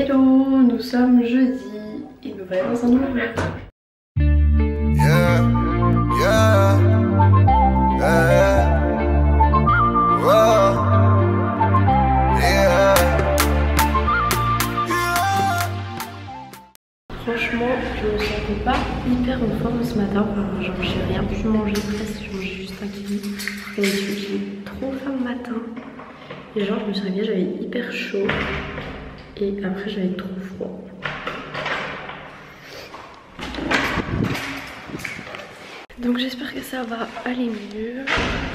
Hello, nous sommes jeudi et nous voilà dans un nouveau vlog. Yeah, yeah, yeah, wow, yeah, yeah. Franchement, je me sentais pas hyper en forme ce matin. Enfin, genre j'ai rien pu manger presque, j'ai mangé juste un kiwi. Et j'ai trop faim le matin. Et genre je me suis réveillée, j'avais hyper chaud. Et après j'avais trop froid. Donc j'espère que ça va aller mieux.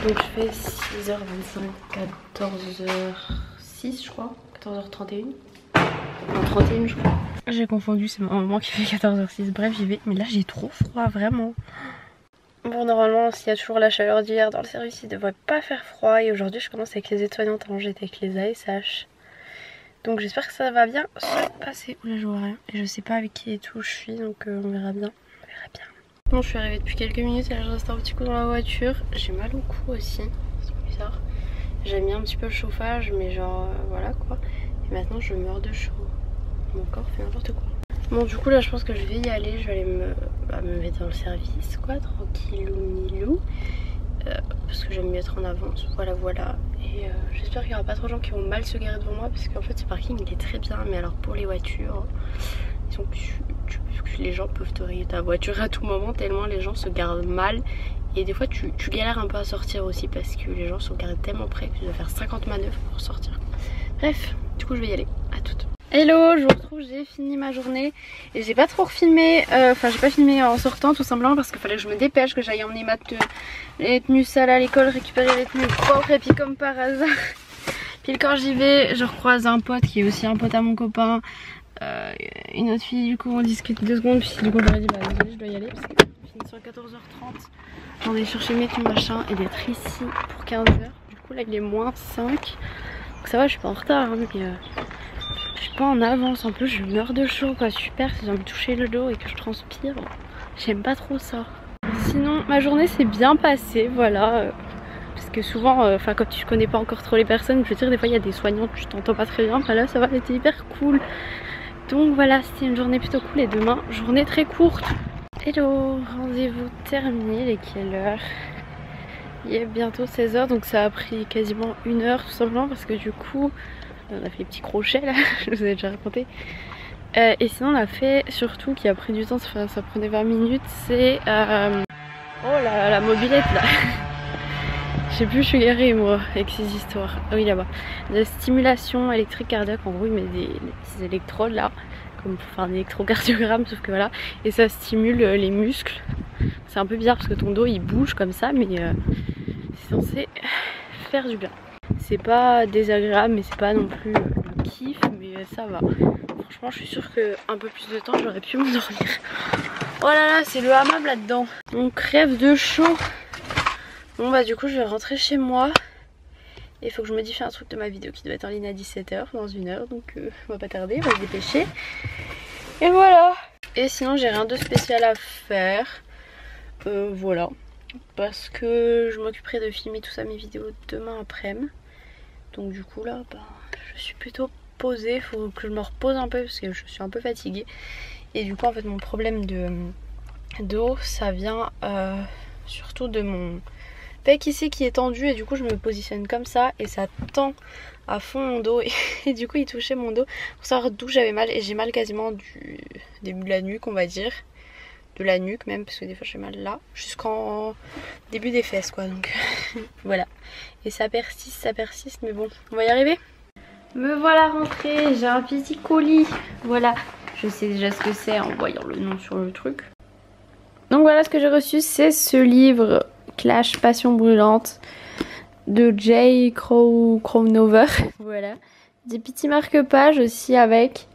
Donc je fais 6h25, 14h06 je crois. 14h31. Non 31 je crois. J'ai confondu, c'est mon moment qui fait 14h06. Bref j'y vais. Mais là j'ai trop froid vraiment. Bon normalement s'il y a toujours la chaleur d'hier dans le service il devrait pas faire froid. Et aujourd'hui je commence avec les aides-soignantes. Avant j'étais avec les ASH. Donc j'espère que ça va bien se passer. Oula je vois rien. Et je sais pas avec qui et tout je suis donc on verra bien. On verra bien. Bon je suis arrivée depuis quelques minutes et là je reste un petit coup dans la voiture. J'ai mal au cou aussi. C'est trop bizarre. J'ai mis un petit peu le chauffage mais genre voilà quoi. Et maintenant je meurs de chaud. Mon corps fait n'importe quoi. Bon du coup là je pense que je vais y aller. Je vais aller me mettre dans le service quoi. Tranquillou milou. Parce que j'aime mieux être en avance, voilà voilà. Et j'espère qu'il n'y aura pas trop de gens qui vont mal se garer devant moi. Parce qu'en fait ce parking il est très bien. Mais alors pour les voitures, disons que les gens peuvent te rayer ta voiture à tout moment. Tellement les gens se garent mal. Et des fois tu galères un peu à sortir aussi. Parce que les gens sont garés tellement près que tu dois faire 50 manœuvres pour sortir. Bref, du coup je vais y aller, à toutes. Hello, je vous retrouve, j'ai fini ma journée et j'ai pas trop refilmé, enfin j'ai pas filmé en sortant tout simplement parce qu'il fallait que je me dépêche, que j'aille emmener les tenues sales à l'école, récupérer les tenues propres et puis comme par hasard, puis quand j'y vais je recroise un pote qui est aussi un pote à mon copain, une autre fille, du coup on discute 2 secondes puis du coup j'aurais dit bah désolé je dois y aller parce que je finis à 14h30, j'en ai cherché mes tenues machin et d'être ici pour 15h, du coup là il est moins 5, donc ça va je suis pas en retard hein, mais... je suis pas en avance, en plus je meurs de chaud quoi, super, si j'ai envie de toucher le dos et que je transpire, j'aime pas trop ça. Sinon ma journée s'est bien passée, voilà, parce que souvent, enfin quand tu connais pas encore trop les personnes, je veux dire des fois il y a des soignantes, tu t'entends pas très bien, enfin là ça va, c'était hyper cool. Donc voilà, c'était une journée plutôt cool et demain, journée très courte. Hello, rendez-vous terminé, il est quelle heure? Il est bientôt 16h, donc ça a pris quasiment 1 heure tout simplement parce que du coup... on a fait les petits crochets là, je vous ai déjà raconté. Et sinon on a fait surtout qui a pris du temps, ça prenait 20 minutes, c'est... oh la mobilette là. Je sais plus où je suis garée moi avec ces histoires. Ah oui là-bas. De stimulation électrique cardiaque, en gros il met des petits électrodes là, comme pour faire un électrocardiogramme sauf que voilà. Et ça stimule les muscles. C'est un peu bizarre parce que ton dos il bouge comme ça mais c'est censé faire du bien. C'est pas désagréable mais c'est pas non plus le kiff mais ça va. Franchement je suis sûre que un peu plus de temps j'aurais pu m'endormir. Oh là là c'est le hammam là-dedans. On crève de chaud. Bon bah du coup je vais rentrer chez moi. Et il faut que je modifie un truc de ma vidéo qui doit être en ligne à 17h dans 1 heure. Donc on va pas tarder, on va se dépêcher. Et voilà. Et sinon j'ai rien de spécial à faire. Voilà. Parce que je m'occuperai de filmer tout ça mes vidéos demain après-midi. Donc du coup là bah, je suis plutôt posée, il faut que je me repose un peu parce que je suis un peu fatiguée. Et du coup en fait mon problème de dos ça vient surtout de mon pec ici qui est tendu. Et du coup je me positionne comme ça et ça tend à fond mon dos. Et du coup il touchait mon dos pour savoir d'où j'avais mal. Et j'ai mal quasiment du début de la nuque on va dire. De la nuque même parce que des fois j'ai mal là jusqu'en début des fesses quoi donc voilà et ça persiste mais bon on va y arriver. Me voilà rentrée, j'ai un petit colis, voilà je sais déjà ce que c'est en voyant le nom sur le truc. Donc voilà ce que j'ai reçu, c'est ce livre Clash Passion Brûlante de J. Crownover. Voilà, des petits marque-pages aussi avec.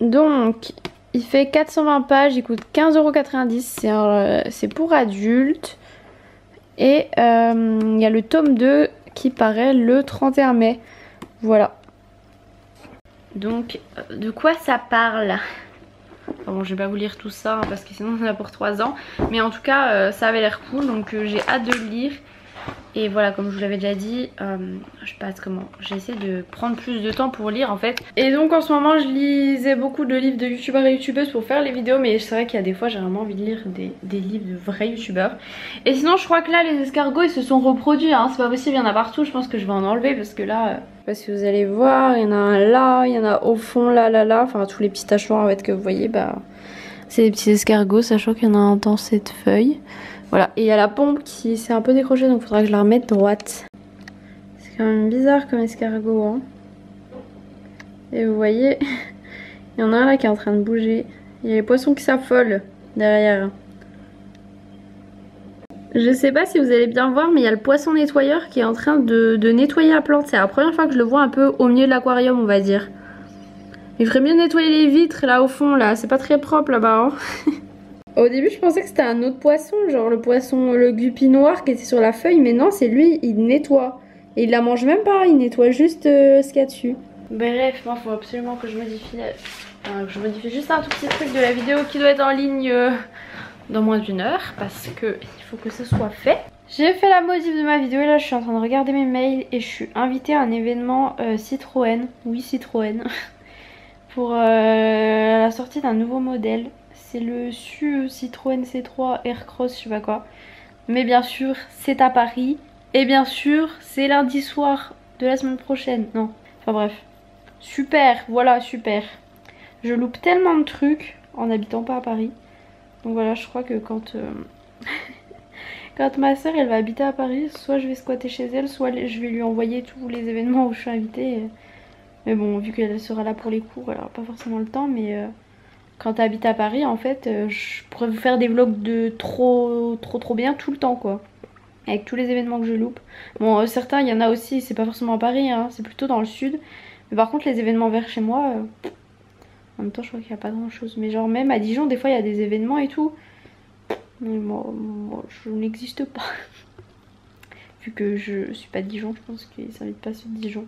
Donc il fait 420 pages, il coûte 15,90 €, c'est pour adultes. Et il y a le tome 2 qui paraît le 31 mai. Voilà. Donc de quoi ça parle? Enfin, bon je vais pas vous lire tout ça hein, parce que sinon on en a pour 3 ans. Mais en tout cas ça avait l'air cool donc j'ai hâte de le lire. Et voilà, comme je vous l'avais déjà dit, je sais pas comment, j'essaie de prendre plus de temps pour lire en fait. Et donc en ce moment je lisais beaucoup de livres de youtubeurs et youtubeuses pour faire les vidéos. Mais c'est vrai qu'il y a des fois j'ai vraiment envie de lire des livres de vrais youtubeurs. Et sinon je crois que là les escargots ils se sont reproduits hein. C'est pas possible, il y en a partout, je pense que je vais en enlever parce que là... je sais pas si vous allez voir, il y en a un là, il y en a au fond là, enfin tous les petits taches noires en fait que vous voyez, bah c'est des petits escargots, sachant qu'il y en a un dans cette feuille. Voilà, et il y a la pompe qui s'est un peu décrochée, donc il faudra que je la remette droite. C'est quand même bizarre comme escargot, hein. Et vous voyez, il y en a un là qui est en train de bouger. Il y a les poissons qui s'affolent derrière. Je sais pas si vous allez bien voir, mais il y a le poisson nettoyeur qui est en train de nettoyer la plante. C'est la première fois que je le vois un peu au milieu de l'aquarium, on va dire. Il ferait mieux nettoyer les vitres là au fond, là. C'est pas très propre là-bas, hein. Au début je pensais que c'était un autre poisson, genre le poisson, le guppy noir qui était sur la feuille, mais non c'est lui, il nettoie. Et il la mange même pas, il nettoie juste ce qu'il y a dessus. Bref, moi faut absolument que je modifie juste un tout petit truc de la vidéo qui doit être en ligne dans moins d'1 heure, parce que il faut que ce soit fait. J'ai fait la modif de ma vidéo et là je suis en train de regarder mes mails et je suis invitée à un événement Citroën, oui Citroën, pour la sortie d'un nouveau modèle. C'est le Citroën C3 Aircross, je sais pas quoi. Mais bien sûr, c'est à Paris. Et bien sûr, c'est lundi soir de la semaine prochaine. Non, enfin bref. Super, voilà, super. Je loupe tellement de trucs en n'habitant pas à Paris. Donc voilà, je crois que quand, quand ma soeur elle va habiter à Paris, soit je vais squatter chez elle, soit je vais lui envoyer tous les événements où je suis invitée. Mais bon, vu qu'elle sera là pour les cours, elle aura pas forcément le temps, mais... quand tu habites à Paris, en fait, je pourrais vous faire des vlogs de trop bien tout le temps, quoi. Avec tous les événements que je loupe. Bon, certains, il y en a aussi, c'est pas forcément à Paris, hein, c'est plutôt dans le sud. Mais par contre, les événements vers chez moi, en même temps, je crois qu'il n'y a pas grand chose. Mais genre, même à Dijon, des fois, il y a des événements et tout. Mais moi je n'existe pas. Vu que je suis pas de Dijon, je pense qu'ils s'invitent pas ceux de Dijon.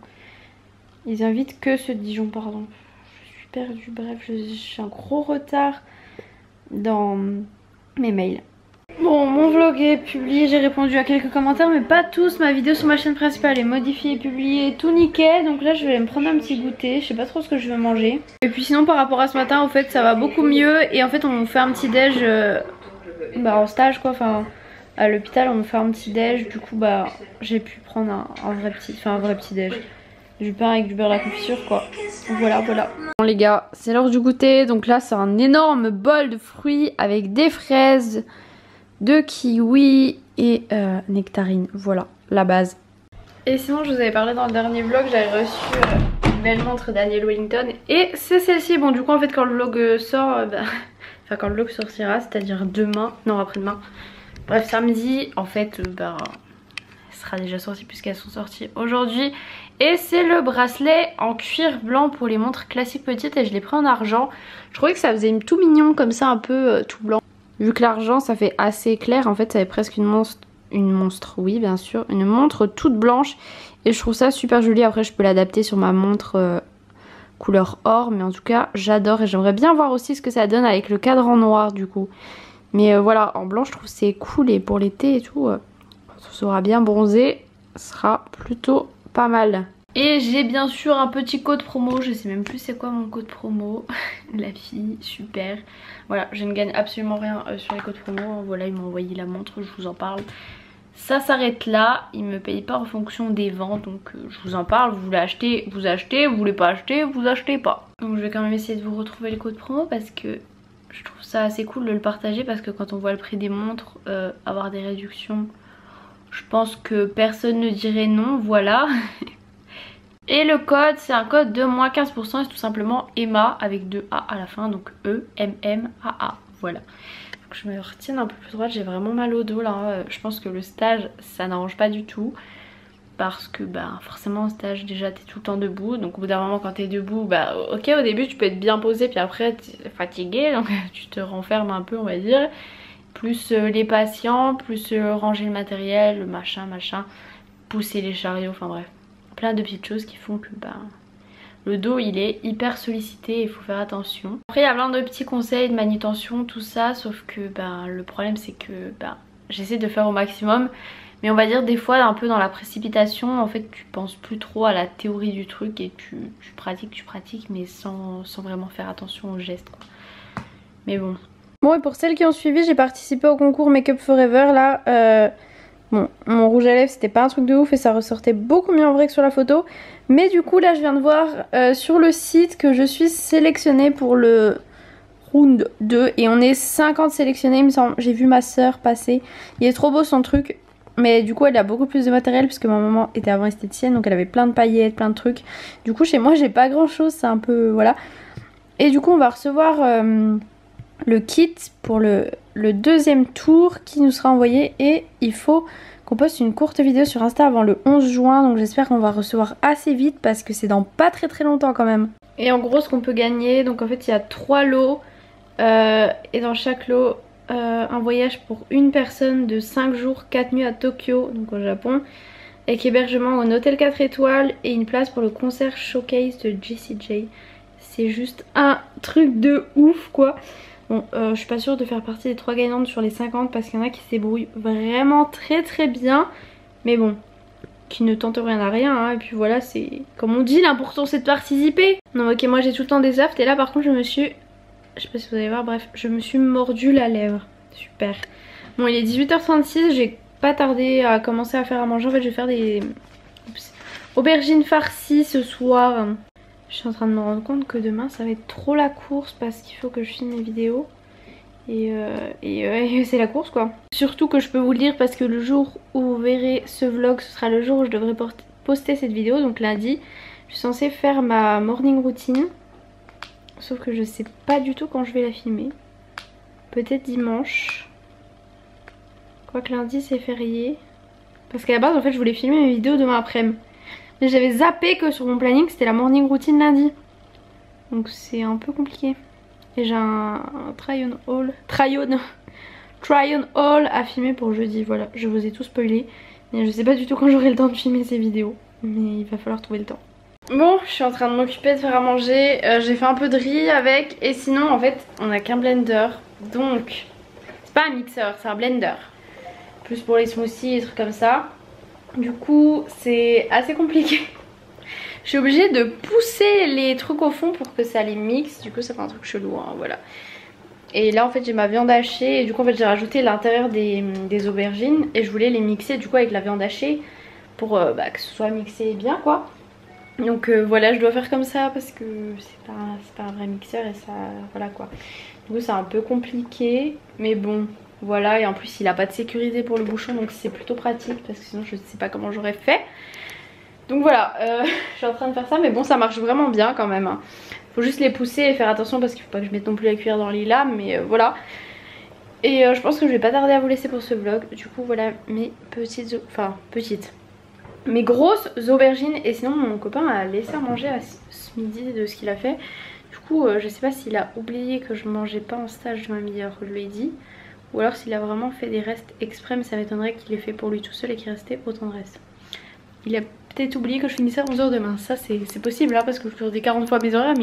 Ils invitent que ceux de Dijon, pardon. Perdu, bref, j'ai un gros retard dans mes mails. Bon, mon vlog est publié, j'ai répondu à quelques commentaires mais pas tous. Ma vidéo sur ma chaîne principale est modifiée, publiée, tout nickel. Donc là je vais me prendre un petit goûter, je sais pas trop ce que je vais manger. Et puis sinon par rapport à ce matin, en fait ça va beaucoup mieux. Et en fait on fait un petit déj en stage quoi, enfin à l'hôpital on me fait un petit déj. Du coup bah j'ai pu prendre un vrai petit déj. Du pain avec du beurre à la confiture quoi. Voilà. Bon les gars, c'est l'heure du goûter. Donc là c'est un énorme bol de fruits avec des fraises, de kiwi et nectarine. Voilà, la base. Et sinon je vous avais parlé dans le dernier vlog, j'avais reçu une belle montre Daniel Wellington. Et c'est celle-ci. Bon du coup en fait quand le vlog sort, enfin quand le vlog sortira, c'est-à-dire demain, non après-demain. Bref samedi, en fait sera déjà sorti puisqu'elles sont sorties aujourd'hui. Et c'est le bracelet en cuir blanc pour les montres classiques petites et je l'ai pris en argent. Je trouvais que ça faisait tout mignon comme ça, un peu tout blanc. Vu que l'argent ça fait assez clair, en fait ça fait presque une montre, oui bien sûr, une montre toute blanche. Et je trouve ça super joli. Après je peux l'adapter sur ma montre couleur or, mais en tout cas j'adore. Et j'aimerais bien voir aussi ce que ça donne avec le cadran noir du coup. Mais voilà, en blanc je trouve c'est cool et pour l'été et tout... ça sera bien bronzé, ce sera plutôt pas mal. Et j'ai bien sûr un petit code promo, je sais même plus c'est quoi mon code promo. La fille, super. Voilà, je ne gagne absolument rien sur les codes promo. Voilà, ils m'ont envoyé la montre, je vous en parle. Ça s'arrête là, ils me payent pas en fonction des ventes, donc je vous en parle. Vous voulez acheter, vous achetez, vous voulez pas acheter, vous achetez pas. Donc je vais quand même essayer de vous retrouver les codes promo parce que je trouve ça assez cool de le partager. Parce que quand on voit le prix des montres, avoir des réductions... je pense que personne ne dirait non, voilà. Et le code, c'est un code de moins 15%, c'est tout simplement Emma avec 2 A à la fin, donc E-M-M-A-A, voilà. Faut que je me retienne un peu plus droite, j'ai vraiment mal au dos là. Je pense que le stage, ça n'arrange pas du tout. Parce que forcément au stage déjà t'es tout le temps debout. Donc au bout d'un moment quand t'es debout, ok au début tu peux être bien posé, puis après t'es fatigué, donc tu te renfermes un peu on va dire. Plus les patients, plus ranger le matériel, machin, pousser les chariots, enfin bref. Plein de petites choses qui font que le dos il est hyper sollicité et il faut faire attention. Après il y a plein de petits conseils de manutention, tout ça, sauf que le problème c'est que j'essaie de faire au maximum. Mais on va dire des fois un peu dans la précipitation, en fait tu penses plus trop à la théorie du truc et tu pratiques mais sans vraiment faire attention aux gestes quoi. Mais bon. Bon et pour celles qui ont suivi, j'ai participé au concours Make Up Forever là. Bon, mon rouge à lèvres c'était pas un truc de ouf et ça ressortait beaucoup mieux en vrai que sur la photo. Mais du coup là je viens de voir sur le site que je suis sélectionnée pour le round 2 et on est 50 sélectionnés il me semble. J'ai vu ma soeur passer, il est trop beau son truc. Mais du coup elle a beaucoup plus de matériel puisque ma maman était avant esthéticienne donc elle avait plein de paillettes, plein de trucs. Du coup chez moi j'ai pas grand chose, c'est un peu voilà. Et du coup on va recevoir le kit pour le deuxième tour qui nous sera envoyé. Et il faut qu'on poste une courte vidéo sur Insta avant le 11 juin. Donc j'espère qu'on va recevoir assez vite parce que c'est dans pas très longtemps quand même. Et en gros ce qu'on peut gagner, donc en fait il y a 3 lots. Et dans chaque lot un voyage pour une personne de 5 jours 4 nuits à Tokyo, donc au Japon, avec hébergement en hôtel 4 étoiles et une place pour le concert showcase de Jessie J. C'est juste un truc de ouf quoi. Bon je suis pas sûre de faire partie des 3 gagnantes sur les 50 parce qu'il y en a qui se débrouillent vraiment très bien. Mais bon, qui ne tente rien à rien hein. Et puis voilà, c'est comme on dit, l'important c'est de participer. Non ok, moi j'ai tout le temps des aftes et là par contre je me suis... Je sais pas si vous allez voir, bref, je me suis mordu la lèvre. Super. Bon, il est 18h36, j'ai pas tardé à commencer à faire à manger. En fait, je vais faire des aubergines farcies ce soir. Je suis en train de me rendre compte que demain, ça va être trop la course parce qu'il faut que je filme mes vidéos. Et c'est la course quoi. Surtout que je peux vous le dire parce que le jour où vous verrez ce vlog, ce sera le jour où je devrais poster cette vidéo. Donc lundi, je suis censée faire ma morning routine. Sauf que je sais pas du tout quand je vais la filmer. Peut-être dimanche. Quoique lundi c'est férié. Parce qu'à la base en fait je voulais filmer mes vidéos demain après-midi. Mais j'avais zappé que sur mon planning c'était la morning routine lundi. Donc c'est un peu compliqué. Et j'ai un try on haul à filmer pour jeudi. Voilà, je vous ai tout spoilé. Mais je sais pas du tout quand j'aurai le temps de filmer ces vidéos. Mais il va falloir trouver le temps. Bon, je suis en train de m'occuper de faire à manger. J'ai fait un peu de riz avec. Et sinon en fait on a qu'un blender. Donc c'est pas un mixeur, c'est un blender. Plus pour les smoothies et des trucs comme ça. Du coup c'est assez compliqué. Je suis obligée de pousser les trucs au fond pour que ça les mixe. Du coup ça fait un truc chelou hein, voilà. Et là en fait j'ai ma viande hachée. Et du coup en fait j'ai rajouté l'intérieur des aubergines. Et je voulais les mixer du coup avec la viande hachée. Pour que ce soit mixé bien quoi. Donc voilà, je dois faire comme ça parce que c'est pas un vrai mixeur et ça, voilà quoi. Du coup c'est un peu compliqué, mais bon, voilà. Et en plus il a pas de sécurité pour le bouchon, donc c'est plutôt pratique parce que sinon je sais pas comment j'aurais fait. Donc voilà, je suis en train de faire ça, mais bon ça marche vraiment bien quand même. Faut juste les pousser et faire attention parce qu'il faut pas que je mette non plus la cuillère dans les lames, mais voilà. Et je pense que je vais pas tarder à vous laisser pour ce vlog. Du coup voilà mes mes grosses aubergines. Et sinon mon copain a laissé à manger à ce midi de ce qu'il a fait. Du coup je sais pas s'il a oublié que je mangeais pas en stage de ma midi alors que je lui ai dit. Ou alors s'il a vraiment fait des restes exprès, mais ça m'étonnerait qu'il ait fait pour lui tout seul et qu'il restait autant de restes. Il a peut-être oublié que je finissais à 11h demain. Ça c'est possible hein, parce que je faisais 40 fois mes horaires.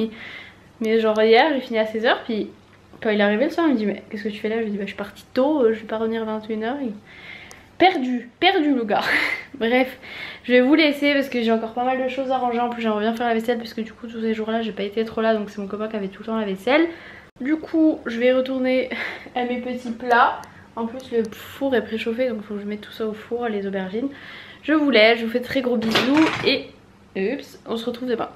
Mais genre hier j'ai fini à 16h. Puis quand il est arrivé le soir il me dit mais qu'est-ce que tu fais là? Je lui ai dit bah je suis partie tôt, je vais pas revenir à 21h. Perdu le gars. Bref, je vais vous laisser parce que j'ai encore pas mal de choses à ranger. En plus j'aimerais bien faire la vaisselle parce que du coup tous ces jours là j'ai pas été trop là. Donc c'est mon copain qui avait tout le temps la vaisselle. Du coup je vais retourner à mes petits plats. En plus le four est préchauffé donc il faut que je mette tout ça au four, les aubergines. Je vous laisse, je vous fais de très gros bisous et on se retrouve demain.